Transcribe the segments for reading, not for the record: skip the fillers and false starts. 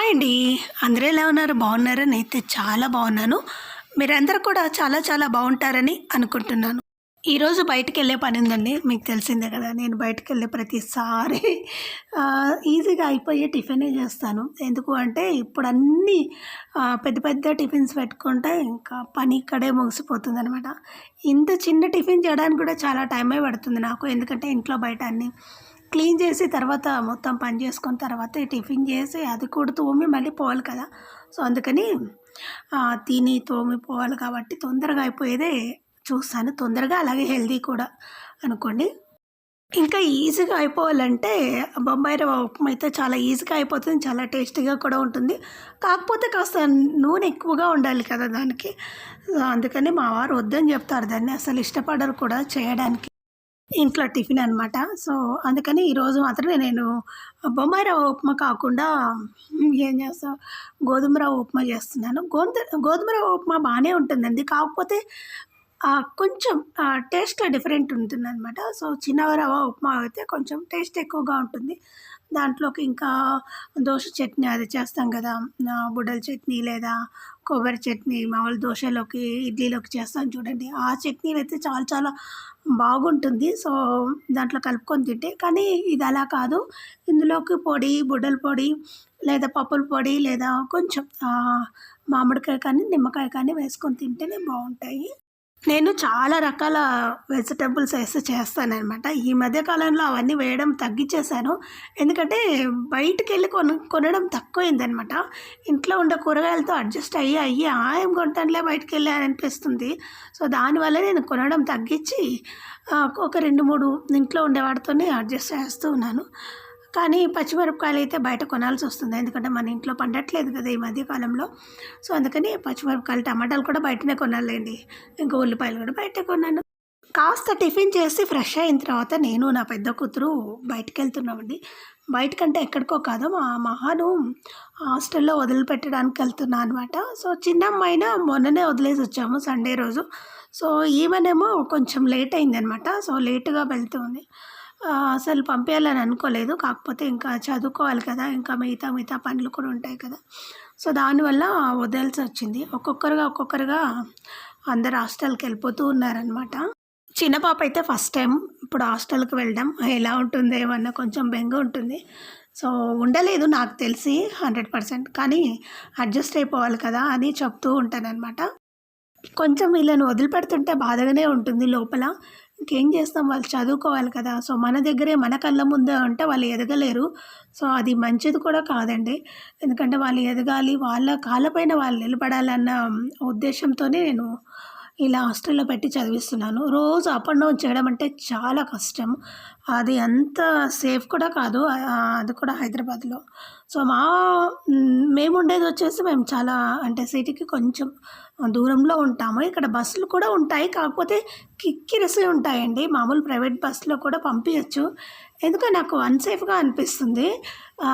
Hi అండి. అందరూ ఎలా ఉన్నారు? బాగున్నారా? నేనైతే చాలా బాగున్నాను. మీరందరూ కూడా చాలా చాలా బాగుంటారని అనుకుంటున్నాను. ఈరోజు బయటికెళ్ళే పని ఉందండి. మీకు తెలిసిందే కదా! నేను బయటికెళ్ళే ప్రతిసారి ఈజీగా అయిపోయే టిఫినే చేస్తాను. ఎందుకు అంటే ఇప్పుడు అన్నీ పెద్ద పెద్ద టిఫిన్స్ పెట్టుకుంటే ఇంకా పని ఇక్కడే ముగిసిపోతుందనమాట. ఇంత చిన్న టిఫిన్ చేయడానికి కూడా చాలా టైమే పడుతుంది నాకు. ఎందుకంటే ఇంట్లో బయట అన్నీ క్లీన్ చేసి తర్వాత మొత్తం పని చేసుకున్న తర్వాత ఈ టిఫిన్ చేసి అది కూడా తోమి మళ్ళీ పోవాలి కదా! సో, అందుకని తిని తోమి పోవాలి కాబట్టి తొందరగా అయిపోయేదే చూస్తాను. తొందరగా అలాగే హెల్తీ కూడా అనుకోండి. ఇంకా ఈజీగా అయిపోవాలంటే బొంబాయి రవ్వ ఉప్మా అయితే చాలా ఈజీగా అయిపోతుంది. చాలా టేస్టీగా కూడా ఉంటుంది. కాకపోతే కాస్త నూనె ఎక్కువగా ఉండాలి కదా దానికి. సో, అందుకని మా వారు వద్దని చెప్తారు. దాన్ని అసలు ఇష్టపడరు కూడా చేయడానికి. ఇంట్లో టిఫిన్ అనమాట. సో, అందుకని ఈరోజు మాత్రం నేను బొంబాయి రవ్వ ఉప్మా కాకుండా ఏం చేస్తా, గోధుమ రవ్వ ఉప్మా చేస్తున్నాను. గోధుమ రవ్వ ఉప్మా బాగానే ఉంటుందండి. కాకపోతే కొంచెం టేస్ట్ డిఫరెంట్ ఉంటుందనమాట. సో, చిన్న రవ్వ ఉప్మా అయితే కొంచెం టేస్ట్ ఎక్కువగా ఉంటుంది. దాంట్లోకి ఇంకా దోస చట్నీ అది చేస్తాం కదా! బుడ్డల చట్నీ లేదా కొబ్బరి చట్నీ మామూలు దోసలోకి, ఇడ్లీలోకి చేస్తాం చూడండి. ఆ చట్నీలైతే చాలా చాలా బాగుంటుంది. సో, దాంట్లో కలుపుకొని తింటే. కానీ ఇది అలా కాదు. ఇందులోకి పొడి, బుడ్డల పొడి లేదా పప్పుల పొడి లేదా కొంచెం మామిడికాయ కానీ, నిమ్మకాయ కానీ వేసుకొని తింటేనే బాగుంటాయి. నేను చాలా రకాల వెజిటబుల్స్ వేసి చేస్తాననమాట. ఈ మధ్య కాలంలో అవన్నీ వేయడం తగ్గించేశాను. ఎందుకంటే బయటికెళ్ళి కొనడం తక్కువైందనమాట. ఇంట్లో ఉండే కూరగాయలతో అడ్జస్ట్ అయ్యి ఏం కొంటానులే బయటికెళ్ళి అని అనిపిస్తుంది. సో, దానివల్ల నేను కొనడం తగ్గించి ఒక 2, 3 ఇంట్లో ఉండే వాటితోనే అడ్జస్ట్ చేస్తూ ఉన్నాను. కానీ పచ్చిమిరపకాయలు అయితే బయట కొనాల్సి వస్తుంది. ఎందుకంటే మన ఇంట్లో పండట్లేదు కదా ఈ మధ్య కాలంలో. సో, అందుకని పచ్చిమిరపకాయలు, టమాటాలు కూడా బయటనే కొనాలండి. ఇంకా ఉల్లిపాయలు కూడా బయటే కొన్నాను. కాస్త టిఫిన్ చేసి ఫ్రెష్ అయిన తర్వాత నేను నా పెద్ద కూతురు బయటికెళ్తున్నామండి. బయటకంటే ఎక్కడికో కాదు, మా మహాను హాస్టల్లో వదిలిపెట్టడానికి వెళ్తున్నా అనమాట. సో, చిన్నమ్మాయిన మొన్ననే వదిలేసి వచ్చాము సండే రోజు. సో, ఈమెనేమో కొంచెం లేట్ అయిందనమాట. సో, లేటుగా వెళ్తుంది. అసలు పంపించాలని అనుకోలేదు. కాకపోతే ఇంకా చదువుకోవాలి కదా! ఇంకా మిగతా పనులు కూడా ఉంటాయి కదా! సో, దానివల్ల వదిలాల్సి వచ్చింది. ఒక్కొక్కరుగా అందరు హాస్టల్కి వెళ్ళిపోతూ ఉన్నారనమాట. చిన్న పాప అయితే ఫస్ట్ టైం ఇప్పుడు హాస్టల్కి వెళ్ళడం. ఎలా ఉంటుందో ఏమన్నా కొంచెం బెంగ ఉంటుంది. సో, ఉండలేదు నాకు తెలిసి 100%. కానీ అడ్జస్ట్ అయిపోవాలి కదా అని చెప్తూ ఉంటానన్నమాట. కొంచెం వీళ్ళని వదిలిపెడుతుంటే బాధగానే ఉంటుంది లోపల. ఇంకేం చేస్తాం, వాళ్ళు చదువుకోవాలి కదా! సో, మన దగ్గరే మన కళ్ళ ముందే ఉంటే వాళ్ళు ఎదగలేరు. సో, అది మంచిది కూడా కాదండి. ఎందుకంటే వాళ్ళు ఎదగాలి, వాళ్ళ కాళ్ళపైన వాళ్ళు నిలబడాలన్న ఉద్దేశంతోనే నేను ఇలా హాస్టల్లో పెట్టి చదివిస్తున్నాను. రోజు అప్ అండ్ డౌన్ చేయడం అంటే చాలా కష్టం. అది అంత సేఫ్ కూడా కాదు. అది కూడా హైదరాబాద్లో. సో, మేము ఉండేది వచ్చేసి మేము చాలా అంటే సిటీకి కొంచెం దూరంలో ఉంటాము. ఇక్కడ బస్సులు కూడా ఉంటాయి. కాకపోతే కిక్కిరిసి ఉంటాయండి. మామూలు ప్రైవేట్ బస్సులో కూడా పంపించచ్చు. ఎందుకో నాకు అన్సేఫ్గా అనిపిస్తుంది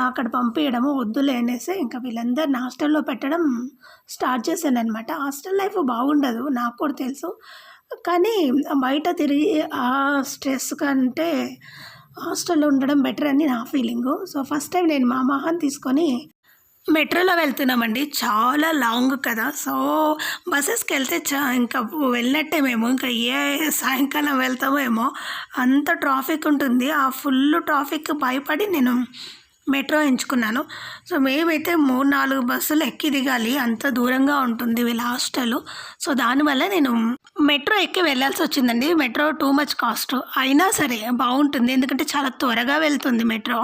అక్కడ పంపించడము. వద్దులే అనేసి ఇంకా వీళ్ళందరిని హాస్టల్లో పెట్టడం స్టార్ట్ చేశాననమాట. హాస్టల్ లైఫ్ బాగుండదు నాకు కూడా తెలుసు. కానీ బయట తిరిగి ఆ స్ట్రెస్ కంటే హాస్టల్లో ఉండడం బెటర్ అని నా ఫీలింగు. సో, ఫస్ట్ టైం నేను మా మహాన్ని తీసుకొని మెట్రోలో వెళ్తున్నామండి. చాలా లాంగ్ కదా! సో, బస్సెస్కి వెళ్తే ఇంకా వెళ్ళినట్టే మేము. ఇంకా సాయంకాలం వెళ్తామో ఏమో, అంత ట్రాఫిక్ ఉంటుంది. ఆ ఫుల్ ట్రాఫిక్ భయపడి నేను మెట్రో ఎంచుకున్నాను. సో, మేమైతే 3, 4 బస్సులు ఎక్కి దిగాలి. అంత దూరంగా ఉంటుంది వీళ్ళ హాస్టల్. సో, దానివల్ల నేను మెట్రో ఎక్కి వెళ్ళాల్సి వచ్చిందండి. మెట్రో టూ మచ్ కాస్ట్ అయినా సరే బాగుంటుంది. ఎందుకంటే చాలా త్వరగా వెళ్తుంది మెట్రో.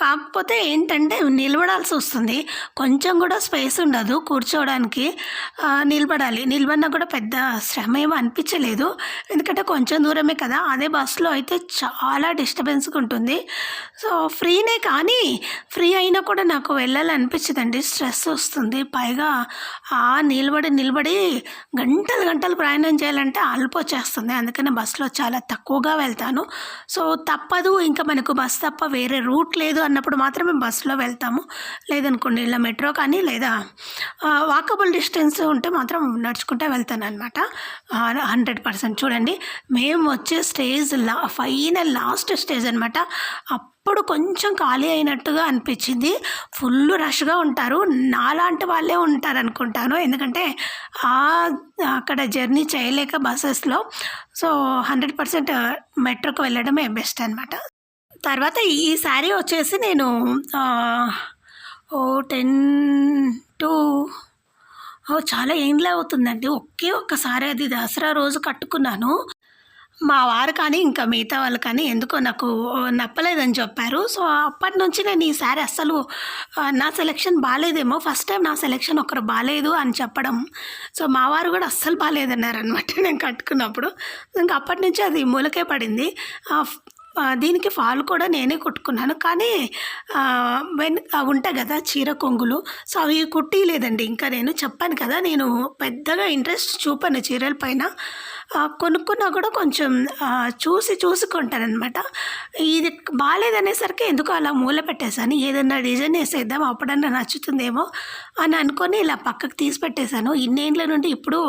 కాకపోతే ఏంటంటే నిలబడాల్సి వస్తుంది. కొంచెం కూడా స్పేస్ ఉండదు కూర్చోవడానికి. నిలబడాలి. నిలబడినా కూడా పెద్ద శ్రమ ఏమీ అనిపించలేదు. ఎందుకంటే కొంచెం దూరమే కదా! అదే బస్సులో అయితే చాలా డిస్టర్బెన్స్గా ఉంటుంది. సో, ఫ్రీనే కానీ ఫ్రీ అయినా కూడా నాకు వెళ్ళాలనిపించదండి. స్ట్రెస్ వస్తుంది. పైగా నిలబడి గంటలు ప్రయాణం చేయాలంటే అలుపు వచ్చేస్తుంది. అందుకని బస్సులో చాలా తక్కువగా వెళ్తాను. సో, తప్పదు, ఇంకా మనకు బస్ తప్ప వేరే రూట్ లేదు అన్నప్పుడు మాత్రమే బస్సులో వెళ్తాము. లేదనుకోండి ఇలా మెట్రో కానీ లేదా వాకబుల్ డిస్టెన్స్ ఉంటే మాత్రం నడుచుకుంటే వెళ్తాను అనమాట. 100% చూడండి, మేము వచ్చే స్టేజ్ ఫైనల్ లాస్ట్ స్టేజ్ అనమాట. ఇప్పుడు కొంచెం ఖాళీ అయినట్టుగా అనిపించింది. ఫుల్ రష్గా ఉంటారు, నాలాంటి వాళ్ళే ఉంటారు అనుకుంటాను. ఎందుకంటే అక్కడ జర్నీ చేయలేక బస్సెస్లో, సో 100% మెట్రోకి వెళ్ళడమే బెస్ట్ అనమాట. తర్వాత ఈ శారీ వచ్చేసి నేను 10 టు చాలా ఏండ్లే అవుతుందండి. ఒక్కసారి అది దసరా రోజు కట్టుకున్నాను. మా వారు కానీ, ఇంకా మిగతా వాళ్ళు కానీ ఎందుకో నాకు నప్పలేదని చెప్పారు. సో, అప్పటి నుంచి నేను ఈ శారీ అస్సలు నా సెలెక్షన్ బాలేదేమో, ఫస్ట్ టైం నా సెలెక్షన్ ఒకరు బాలేదు అని చెప్పడం. సో, మా వారు కూడా అస్సలు బాలేదన్నారనమాట నేను కట్టుకున్నప్పుడు. ఇంక అప్పటి నుంచి అది మూలకే పడింది. దీనికి ఫాల్ కూడా నేనే కుట్టుకున్నాను. కానీ ఉంటాయి కదా చీర కొంగులు, సో అవి కుట్టియలేదండి. ఇంకా నేను చెప్పాను కదా, నేను పెద్దగా ఇంట్రెస్ట్ చూపను చీరల పైన. కొనుక్కున్నా కూడా కొంచెం చూసి కొంటాననమాట. ఇది బాలేదనేసరికి ఎందుకో అలా మూల పెట్టేశాను. ఏదన్నా డిజైన్ వేసేద్దాం, అప్పుడన్నా నచ్చుతుందేమో అని అనుకొని ఇలా పక్కకు తీసి పెట్టేశాను. ఇన్నేళ్ళ నుండి ఇప్పుడు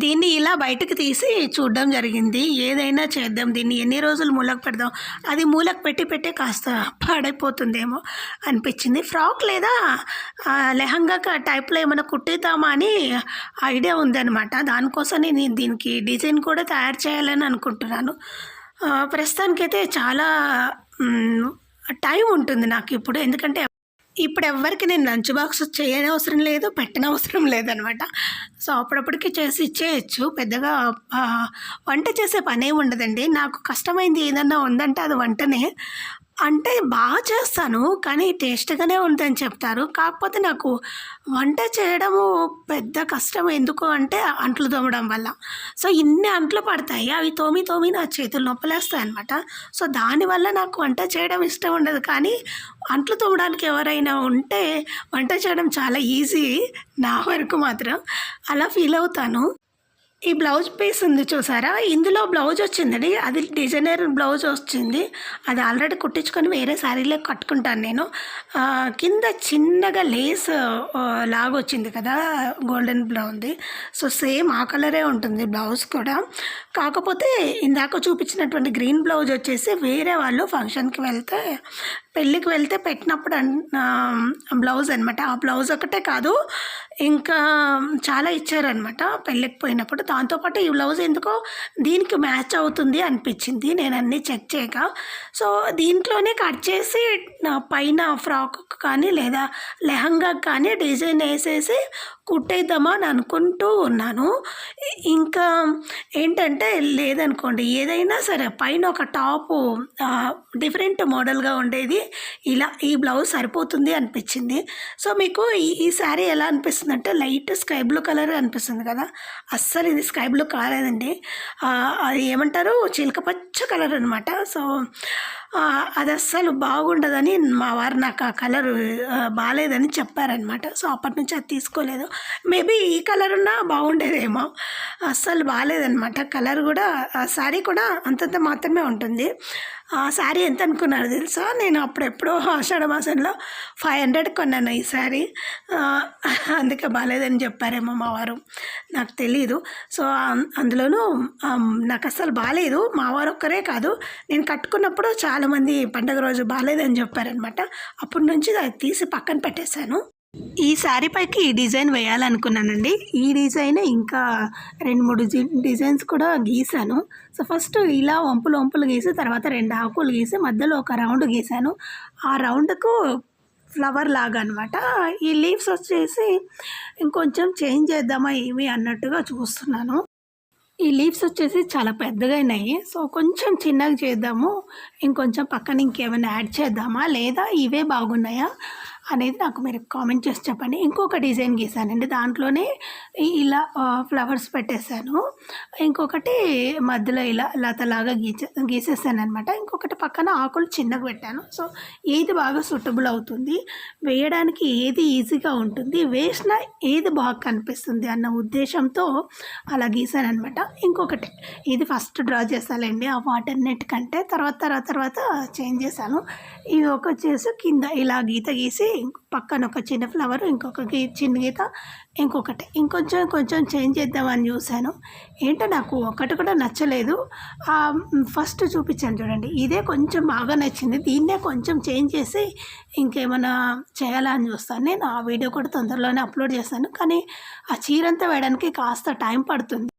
దీన్ని ఇలా బయటకు తీసి చూడడం జరిగింది. ఏదైనా చేద్దాం, దీన్ని ఎన్ని రోజులు మూలకు పెడదాం, అది మూలకు పెట్టి కాస్త పాడైపోతుందేమో అనిపించింది. ఫ్రాక్ లేదా లెహంగా టైప్లో ఏమైనా కుట్టేద్దామా అని ఐడియా ఉందన్నమాట. దానికోసమే నేను దీనికి డిజైన్ కూడా తయారు చేయాలని అనుకుంటున్నాను. ప్రస్తుతానికైతే చాలా టైం ఉంటుంది నాకు ఇప్పుడు. ఎందుకంటే ఇప్పుడు ఎవ్వరికి నేను లంచ్ బాక్స్ చేయనవసరం లేదు, పెట్టనవసరం లేదనమాట. సో అప్పుడప్పటికి చేసి ఇచ్చేయచ్చు. పెద్దగా వంట చేసే పనే ఉండదండి. నాకు కష్టమైంది ఏదన్నా ఉందంటే అది వంటనే. అంటే బాగా చేస్తాను, కానీ టేస్ట్గానే ఉందని చెప్తారు. కాకపోతే నాకు వంట చేయడము పెద్ద కష్టం. ఎందుకు అంటే అంట్లు తోమడం వల్ల. సో ఇన్ని అంట్లు పడతాయి, అవి తోమి నా చేతులు నొప్పులేస్తాయి అనమాట. సో దానివల్ల నాకు వంట చేయడం ఇష్టం ఉండదు. కానీ అంట్లు తోమడానికి ఎవరైనా ఉంటే వంట చేయడం చాలా ఈజీ నా వరకు మాత్రం. అలా ఫీల్ అవుతాను. ఈ బ్లౌజ్ పీస్ ఉంది చూసారా, ఇందులో బ్లౌజ్ వచ్చిందండి. అది డిజైనర్ బ్లౌజ్ వచ్చింది. అది ఆల్రెడీ కుట్టించుకొని వేరే శారీలో కట్టుకుంటాను నేను. కింద చిన్నగా లేస్ లాగొచ్చింది కదా, గోల్డెన్ బ్లౌజ్ది. సో సేమ్ ఆ కలరే ఉంటుంది బ్లౌజ్ కూడా. కాకపోతే ఇందాక చూపించినటువంటి గ్రీన్ బ్లౌజ్ వచ్చేసి వేరే వాళ్ళు ఫంక్షన్కి వెళ్తే, పెళ్ళికి వెళ్తే పెట్టినప్పుడు బ్లౌజ్ అనమాట. ఆ బ్లౌజ్ ఒకటే కాదు, ఇంకా చాలా ఇచ్చారనమాట పెళ్ళికి పోయినప్పుడు. దాంతోపాటు ఈ బ్లౌజ్ ఎందుకో దీనికి మ్యాచ్ అవుతుంది అనిపించింది నేను అన్నీ చెక్ చేయక. సో దీంట్లోనే కట్ చేసి పైన ఫ్రాక్ కానీ లేదా లెహంగా కానీ డిజైన్ వేసేసి కుట్టేద్దామా అని అనుకుంటూ ఉన్నాను. ఇంకా ఏంటంటే లేదనుకోండి, ఏదైనా సరే పైన ఒక టాపు డిఫరెంట్ మోడల్గా ఉండేది, ఇలా ఈ బ్లౌజ్ సరిపోతుంది అనిపించింది. సో మీకు ఈ శారీ ఎలా అనిపిస్తుంది అంటే లైట్ స్కై బ్లూ కలర్ అనిపిస్తుంది కదా, అస్సలు ఇది స్కై బ్లూ కాలేదండి. అది ఏమంటారు, చిలక పచ్చ కలర్ అనమాట. సో అది అస్సలు బాగుండదని మా వారు నాకు ఆ కలర్ బాగాలేదని చెప్పారనమాట. సో అప్పటి నుంచి అది తీసుకోలేదు. మేబీ ఈ కలర్ ఉన్నా బాగుండేదేమో. అస్సలు బాగాలేదనమాట కలర్ కూడా. ఆ శారీ కూడా అంతంత మాత్రమే ఉంటుంది. ఆ శారీ ఎంత అనుకున్నారు తెలుసా, నేను అప్పుడెప్పుడో ఆషాఢ మాసంలో 500 కొన్నాను ఈ శారీ. అందుకే బాగాలేదని చెప్పారేమో మా వారు, నాకు తెలీదు. సో అందులోనూ నాకు అస్సలు బాగాలేదు. మా వారు ఒక్కరే కాదు, నేను కట్టుకున్నప్పుడు చాలామంది పండగ రోజు బాగాలేదని చెప్పారనమాట. అప్పటి నుంచి అది తీసి పక్కన పెట్టేశాను. ఈ శారీ పైకి ఈ డిజైన్ వేయాలనుకున్నానండి. ఈ డిజైన్ ఇంకా 2-3 డిజైన్స్ కూడా గీసాను. సో ఫస్ట్ ఇలా వంపులు గీసి, తర్వాత 2 ఆకులు గీసి, మధ్యలో ఒక రౌండ్ గీసాను. ఆ రౌండ్కు ఫ్లవర్ లాగా అనమాట. ఈ లీవ్స్ వచ్చేసి ఇంకొంచెం చేంజ్ చేద్దామా ఏమి అన్నట్టుగా చూస్తున్నాను. ఈ లీవ్స్ వచ్చేసి చాలా పెద్దగా అయినాయి. సో కొంచెం చిన్నగా చేద్దాము, ఇంకొంచెం పక్కన ఇంకేమైనా యాడ్ చేద్దామా లేదా ఇవే బాగున్నాయా అనేది నాకు మీరు కామెంట్ చేసి చెప్పండి. ఇంకొక డిజైన్ గీసానండి, దాంట్లోనే ఇలా ఫ్లవర్స్ పెట్టేశాను. ఇంకొకటి మధ్యలో ఇలా లతలాగా గీసేసాను అనమాట. ఇంకొకటి పక్కన ఆకులు చిన్నగా పెట్టాను. సో ఏది బాగా సూటబుల్ అవుతుంది, వేయడానికి ఏది ఈజీగా ఉంటుంది, వేసిన ఏది బాగా కనిపిస్తుంది అన్న ఉద్దేశంతో అలా గీసాను అనమాట. ఇంకొకటి ఇది ఫస్ట్ డ్రా చేసాలండి ఆ వాటర్ నెట్ కంటే, తర్వాత చేంజ్ చేశాను. ఇది ఒక వచ్చేసి కింద ఇలా గీత గీసి పక్కన ఒక చిన్న ఫ్లవర్, ఇంకొక చిన్న గీత, ఇంకొంచెం చేంజ్ చేద్దామని చూశాను. ఏంటో నాకు ఒకటి కూడా నచ్చలేదు. ఫస్ట్ చూపించాను చూడండి, ఇదే కొంచెం బాగా నచ్చింది. దీన్నే కొంచెం చేంజ్ చేసి ఇంకేమైనా చేయాలా అని చూస్తాను. నేను ఆ వీడియో కూడా తొందరలోనే అప్లోడ్ చేస్తాను, కానీ ఆ చీరంతా వేయడానికి కాస్త టైం పడుతుంది.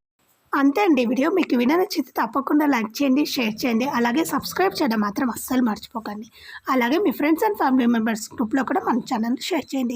అంతే అండి వీడియో. మీకు వీడియో నచ్చితే తప్పకుండా లైక్ చేయండి, షేర్ చేయండి, అలాగే సబ్స్క్రైబ్ చేయడం మాత్రం అస్సలు మర్చిపోకండి. అలాగే మీ ఫ్రెండ్స్ అండ్ ఫ్యామిలీ మెంబర్స్ గ్రూప్లో కూడా మన ఛానల్ని షేర్ చేయండి.